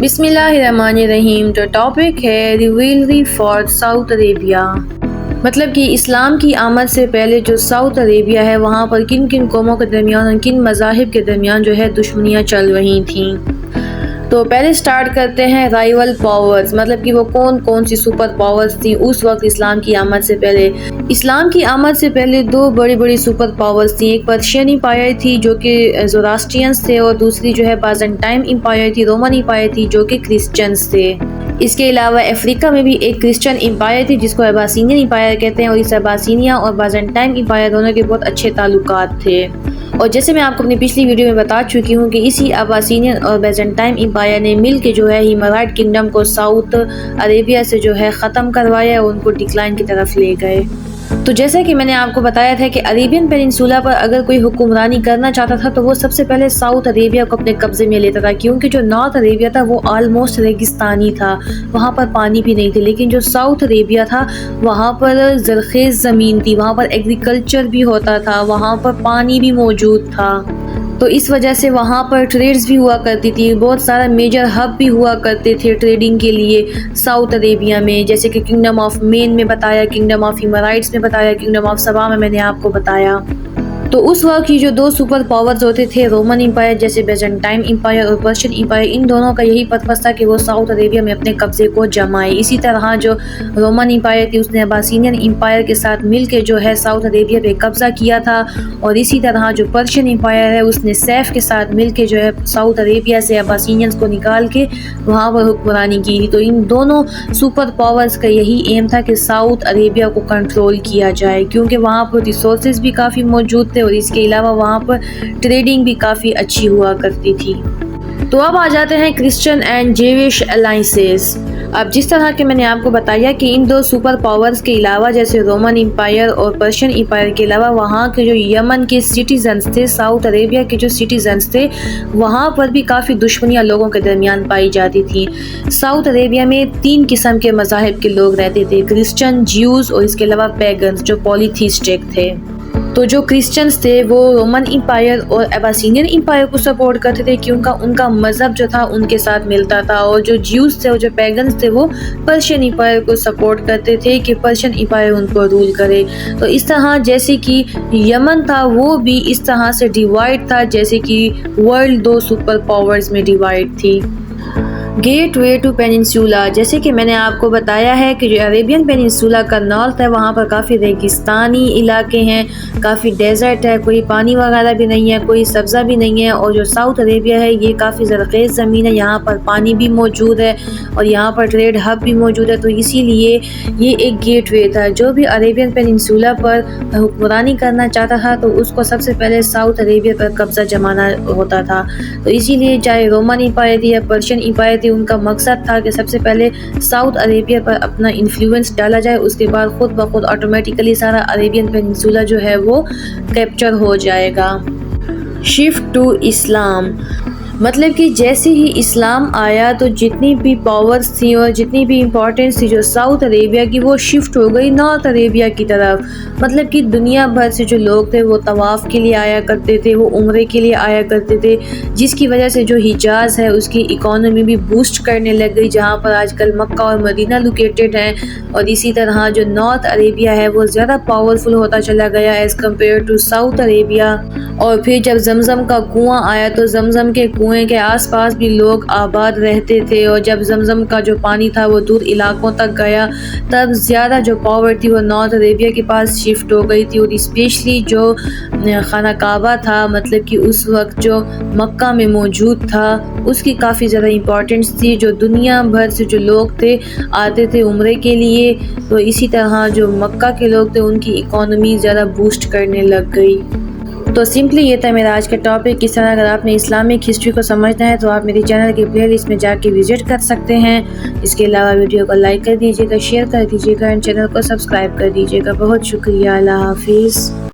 بسم اللہ الرحمن الرحیم۔ تو ٹاپک ہے ریویلری فار ساؤتھ عربیہ، مطلب کہ اسلام کی آمد سے پہلے جو ساؤتھ عربیہ ہے وہاں پر کن کن قوموں کے درمیان اور کن مذاہب کے درمیان جو ہے دشمنیاں چل رہی تھیں۔ تو پہلے سٹارٹ کرتے ہیں رائیول پاورز، مطلب کہ وہ کون کون سی سپر پاورز تھیں اس وقت اسلام کی آمد سے پہلے۔ اسلام کی آمد سے پہلے دو بڑی بڑی سپر پاورز تھیں، ایک پرشین امپائر تھی جو کہ زوراسٹرینز تھے، اور دوسری جو ہے بازنٹائن امپائر تھی، رومن امپائر تھی جو کہ کرسچنز تھے۔ اس کے علاوہ افریقہ میں بھی ایک کرسچن امپائر تھی جس کو اباسینین امپائر کہتے ہیں، اور اس اباسینیا اور بازنٹائن امپائر دونوں کے بہت اچھے تعلقات تھے۔ اور جیسے میں آپ کو اپنی پچھلی ویڈیو میں بتا چکی ہوں کہ اسی اباسینین اور بیزنٹائن امپائر نے مل کے جو ہے ہیمرائٹ کنگڈم کو ساؤتھ عربیہ سے جو ہے ختم کروایا اور ان کو ڈکلائن کی طرف لے گئے۔ تو جیسا کہ میں نے آپ کو بتایا تھا کہ عربین پیننسولا پر اگر کوئی حکمرانی کرنا چاہتا تھا تو وہ سب سے پہلے ساؤتھ عربیہ کو اپنے قبضے میں لیتا تھا، کیونکہ جو نارتھ عربیہ تھا وہ آلموسٹ ریگستانی تھا، وہاں پر پانی بھی نہیں تھی، لیکن جو ساؤتھ عربیہ تھا وہاں پر زرخیز زمین تھی، وہاں پر ایگریکلچر بھی ہوتا تھا، وہاں پر پانی بھی موجود تھا۔ تو اس وجہ سے وہاں پر ٹریڈز بھی ہوا کرتی تھی، بہت سارا میجر ہب بھی ہوا کرتے تھے ٹریڈنگ کے لیے ساؤتھ عربیہ میں، جیسے کہ کنگڈم آف مین میں بتایا، کنگڈم آف ہیمرائٹس میں بتایا، کنگڈم آف سبا میں نے آپ کو بتایا۔ تو اس وقت کی جو دو سپر پاورز ہوتے تھے، رومن امپائر جیسے بیزنٹائن امپائر اور پرشین امپائر، ان دونوں کا یہی پرپس تھا کہ وہ ساؤتھ عربیہ میں اپنے قبضے کو جمائے۔ اسی طرح جو رومن امپائر تھی اس نے اباسینین امپائر کے ساتھ مل کے جو ہے ساؤتھ عربیہ پہ قبضہ کیا تھا، اور اسی طرح جو پرشین امپائر ہے اس نے سیف کے ساتھ مل کے جو ہے ساؤتھ عربیہ سے اباسینینز کو نکال کے وہاں پر حکمرانی کی تھی۔ تو ان دونوں سپر پاورز کا یہی ایم تھا کہ ساؤتھ عربیہ کو کنٹرول کیا جائے، کیونکہ وہاں پر ریسورسز بھی کافی موجود تھے اور اس کے علاوہ وہاں پر ٹریڈنگ بھی کافی اچھی ہوا کرتی تھی۔ تو اب آ جاتے ہیں کرسچن اینڈ جیوش الائنسز۔ اب جس طرح کہ میں نے آپ کو بتایا کہ ان دو سپر پاورز کے علاوہ جیسے رومن امپائر اور پرشین امپائر کے علاوہ وہاں کے جو یمن کے سٹیزنز تھے، ساؤتھ عربیہ کے جو سٹیزنز تھے، وہاں پر بھی کافی دشمنیاں لوگوں کے درمیان پائی جاتی تھیں۔ ساؤتھ عربیہ میں تین قسم کے مذاہب کے لوگ رہتے تھے، کرسچن، جیوز اور اس کے علاوہ پیگنز جو پولیتھیسٹک تھے۔ تو جو کرسچنز تھے وہ رومن امپائر اور اباسینین امپائر کو سپورٹ کرتے تھے کیونکہ ان کا مذہب جو تھا ان کے ساتھ ملتا تھا، اور جو جیوز تھے اور جو پیگنز تھے وہ پرشین امپائر کو سپورٹ کرتے تھے کہ پرشین امپائر ان کو رول کرے۔ تو اس طرح جیسے کہ یمن تھا وہ بھی اس طرح سے ڈیوائڈ تھا جیسے کہ ورلڈ دو سپر پاورز میں ڈیوائڈ تھی۔ گیٹ وے ٹو پیننسولا، جیسے کہ میں نے آپ کو بتایا ہے کہ جو عربین پیننسولا کا نارتھ ہے وہاں پر کافی ریگستانی علاقے ہیں، کافی ڈیزرٹ ہے، کوئی پانی وغیرہ بھی نہیں ہے، کوئی سبزہ بھی نہیں ہے، اور جو ساؤتھ عربیہ ہے یہ کافی زرخیز زمین ہے، یہاں پر پانی بھی موجود ہے اور یہاں پر ٹریڈ ہب بھی موجود ہے۔ تو اسی لیے یہ ایک گیٹ وے تھا، جو بھی عربین پیننسولا پر حکمرانی کرنا چاہتا تھا تو اس کو سب سے پہلے ساؤتھ عربیہ پر قبضہ جمانا ہوتا تھا۔ تو اسی لیے چاہے رومن امپائر تھی یا پرشین امپائر تھی، ان کا مقصد تھا کہ سب سے پہلے ساؤتھ عربیہ پر اپنا انفلوئنس ڈالا جائے، اس کے بعد خود بخود آٹومیٹیکلی سارا عربین پیننسولا جو ہے وہ کیپچر ہو جائے گا۔ شفٹ ٹو اسلام، مطلب کہ جیسے ہی اسلام آیا تو جتنی بھی پاورز تھیں اور جتنی بھی امپورٹنس تھی جو ساؤتھ عربیہ کی وہ شفٹ ہو گئی نارتھ عربیہ کی طرف۔ مطلب کہ دنیا بھر سے جو لوگ تھے وہ طواف کے لیے آیا کرتے تھے، وہ عمرے کے لیے آیا کرتے تھے، جس کی وجہ سے جو حجاز ہے اس کی اکانومی بھی بوسٹ کرنے لگ گئی، جہاں پر آج کل مکہ اور مدینہ لوکیٹڈ ہیں، اور اسی طرح جو نارتھ عربیہ ہے وہ زیادہ پاورفل ہوتا چلا گیا as compare to South Arabia. اور پھر جب زمزم کا کنواں آیا تو زمزم کے کنویں کے آس پاس بھی لوگ آباد رہتے تھے، اور جب زمزم کا جو پانی تھا وہ دور علاقوں تک گیا تب زیادہ جو پاور تھی وہ نارتھ عربیہ کے پاس شفٹ ہو گئی تھی، اور اسپیشلی جو خانہ کعبہ تھا، مطلب کہ اس وقت جو مکہ میں موجود تھا اس کی کافی زیادہ امپورٹنس تھی، جو دنیا بھر سے جو لوگ تھے آتے تھے عمرے کے لیے، تو اسی طرح جو مکہ کے لوگ تھے ان کی اکانومی زیادہ بوسٹ کرنے لگ گئی۔ تو سمپلی یہ تھا میرا آج کا ٹاپک۔ اس طرح اگر آپ نے اسلامک ہسٹری کو سمجھنا ہے تو آپ میری چینل کی پلے لسٹ میں جا کے وزٹ کر سکتے ہیں۔ اس کے علاوہ ویڈیو کو لائک کر دیجیے گا، شیئر کر دیجیے گا، اور چینل کو سبسکرائب کر دیجیے گا۔ بہت شکریہ، اللہ حافظ۔